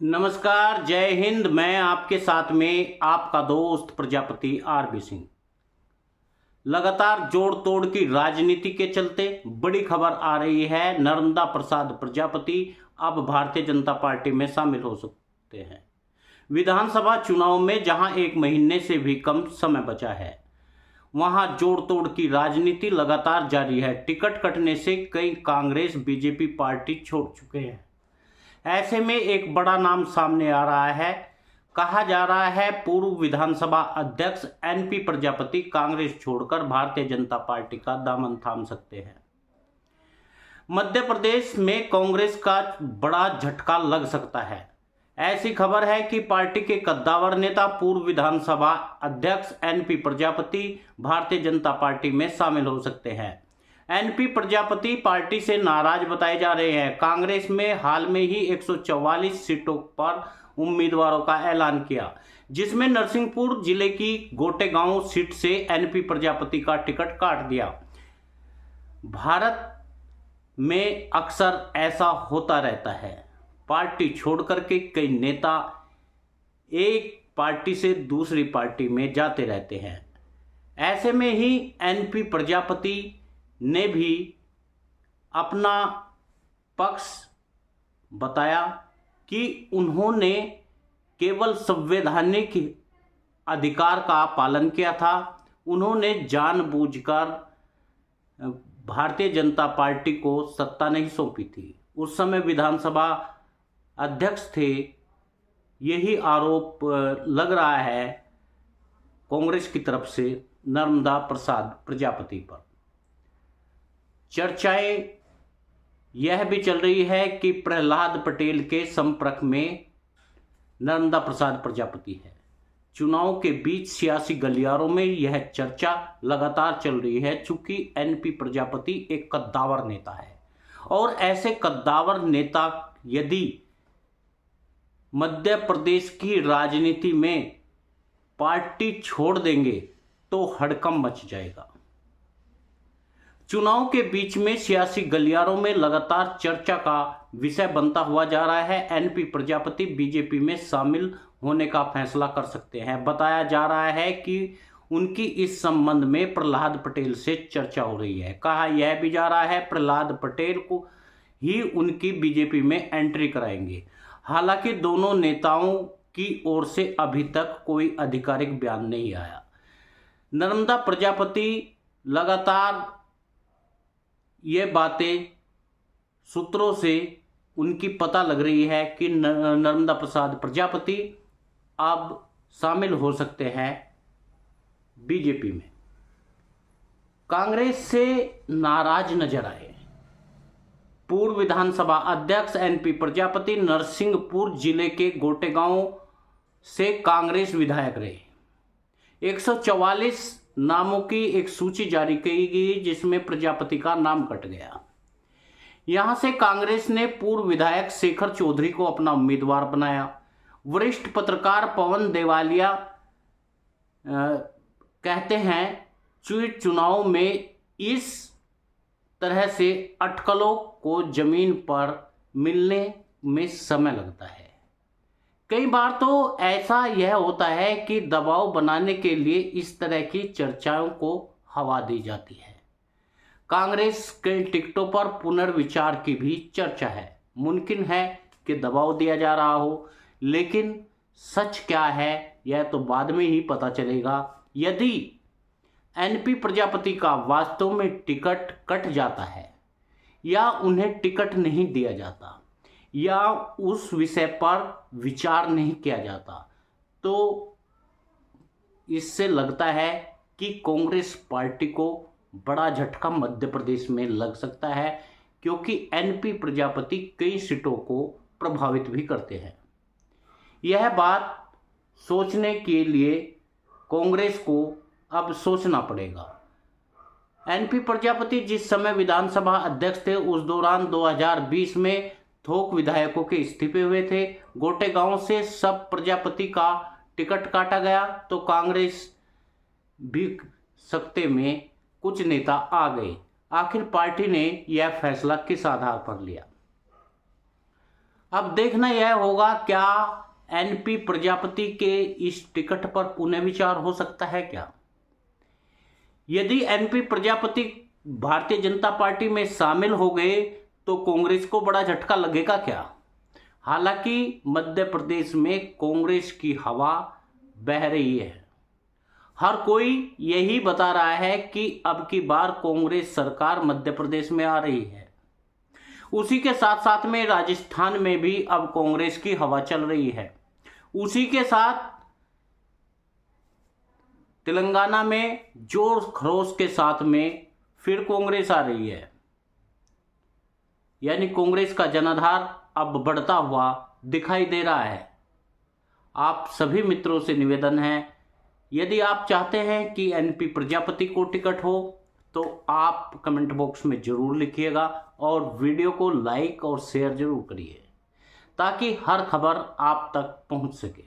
नमस्कार, जय हिंद। मैं आपके साथ में आपका दोस्त प्रजापति आरबी सिंह। लगातार जोड़ तोड़ की राजनीति के चलते बड़ी खबर आ रही है, नर्मदा प्रसाद प्रजापति अब भारतीय जनता पार्टी में शामिल हो सकते हैं। विधानसभा चुनाव में जहां 1 महीने से भी कम समय बचा है, वहां जोड़ तोड़ की राजनीति लगातार जारी है। टिकट कटने से कई कांग्रेस बीजेपी पार्टी छोड़ चुके हैं। ऐसे में एक बड़ा नाम सामने आ रहा है। कहा जा रहा है पूर्व विधानसभा अध्यक्ष एनपी प्रजापति कांग्रेस छोड़कर भारतीय जनता पार्टी का दामन थाम सकते हैं। मध्य प्रदेश में कांग्रेस का बड़ा झटका लग सकता है। ऐसी खबर है कि पार्टी के कद्दावर नेता पूर्व विधानसभा अध्यक्ष एनपी प्रजापति भारतीय जनता पार्टी में शामिल हो सकते हैं। एनपी प्रजापति पार्टी से नाराज बताए जा रहे हैं। कांग्रेस में हाल में ही 144 सीटों पर उम्मीदवारों का ऐलान किया, जिसमें नरसिंहपुर जिले की गोटेगांव सीट से एनपी प्रजापति का टिकट काट दिया। भारत में अक्सर ऐसा होता रहता है, पार्टी छोड़कर के कई नेता एक पार्टी से दूसरी पार्टी में जाते रहते हैं। ऐसे में ही एनपी प्रजापति ने भी अपना पक्ष बताया कि उन्होंने केवल संवैधानिक अधिकार का पालन किया था। उन्होंने जानबूझकर भारतीय जनता पार्टी को सत्ता नहीं सौंपी थी। उस समय विधानसभा अध्यक्ष थे। यही आरोप लग रहा है कांग्रेस की तरफ से नर्मदा प्रसाद प्रजापति पर। चर्चाएं यह भी चल रही है कि प्रहलाद पटेल के संपर्क में नर्मदा प्रसाद प्रजापति है। चुनाव के बीच सियासी गलियारों में यह चर्चा लगातार चल रही है, चूंकि एनपी प्रजापति एक कद्दावर नेता है और ऐसे कद्दावर नेता यदि मध्य प्रदेश की राजनीति में पार्टी छोड़ देंगे तो हड़कंप मच जाएगा। चुनाव के बीच में सियासी गलियारों में लगातार चर्चा का विषय बनता हुआ जा रहा है। एनपी प्रजापति बीजेपी में शामिल होने का फैसला कर सकते हैं। बताया जा रहा है कि उनकी इस संबंध में प्रहलाद पटेल से चर्चा हो रही है। कहा यह भी जा रहा है प्रहलाद पटेल को ही उनकी बीजेपी में एंट्री कराएंगे। हालांकि दोनों नेताओं की ओर से अभी तक कोई आधिकारिक बयान नहीं आया। नर्मदा प्रजापति लगातार ये बातें सूत्रों से उनकी पता लग रही है कि नर्मदा प्रसाद प्रजापति अब शामिल हो सकते हैं बीजेपी में। कांग्रेस से नाराज नजर आए पूर्व विधानसभा अध्यक्ष एनपी प्रजापति नरसिंहपुर जिले के गोटेगांव से कांग्रेस विधायक रहे। 144 नामों की एक सूची जारी की गई, जिसमें प्रजापति का नाम कट गया। यहां से कांग्रेस ने पूर्व विधायक शेखर चौधरी को अपना उम्मीदवार बनाया। वरिष्ठ पत्रकार पवन देवालिया कहते हैं चुनाव में इस तरह से अटकलों को जमीन पर मिलने में समय लगता है। कई बार तो ऐसा यह होता है कि दबाव बनाने के लिए इस तरह की चर्चाओं को हवा दी जाती है। कांग्रेस के टिकटों पर पुनर्विचार की भी चर्चा है। मुमकिन है कि दबाव दिया जा रहा हो, लेकिन सच क्या है यह तो बाद में ही पता चलेगा। यदि एनपी प्रजापति का वास्तव में टिकट कट जाता है या उन्हें टिकट नहीं दिया जाता या उस विषय पर विचार नहीं किया जाता, तो इससे लगता है कि कांग्रेस पार्टी को बड़ा झटका मध्य प्रदेश में लग सकता है, क्योंकि एनपी प्रजापति कई सीटों को प्रभावित भी करते हैं। यह बात सोचने के लिए कांग्रेस को अब सोचना पड़ेगा। एनपी प्रजापति जिस समय विधानसभा अध्यक्ष थे, उस दौरान 2020 में थोक विधायकों के इस्तीफे हुए थे। गोटेगांव से सब प्रजापति का टिकट काटा गया तो कांग्रेस भी सत्ते में कुछ नेता आ गए। आखिर पार्टी ने यह फैसला किस आधार पर लिया? अब देखना यह होगा क्या एनपी प्रजापति के इस टिकट पर पुनर्विचार हो सकता है क्या। यदि एनपी प्रजापति भारतीय जनता पार्टी में शामिल हो गए तो कांग्रेस को बड़ा झटका लगेगा क्या। हालांकि मध्य प्रदेश में कांग्रेस की हवा बह रही है, हर कोई यही बता रहा है कि अब की बार कांग्रेस सरकार मध्य प्रदेश में आ रही है। उसी के साथ साथ में राजस्थान में भी अब कांग्रेस की हवा चल रही है। उसी के साथ तेलंगाना में जोर खरोश के साथ में फिर कांग्रेस आ रही है, यानी कांग्रेस का जनाधार अब बढ़ता हुआ दिखाई दे रहा है। आप सभी मित्रों से निवेदन है, यदि आप चाहते हैं कि एनपी प्रजापति को टिकट हो तो आप कमेंट बॉक्स में जरूर लिखिएगा और वीडियो को लाइक और शेयर जरूर करिए ताकि हर खबर आप तक पहुंच सके।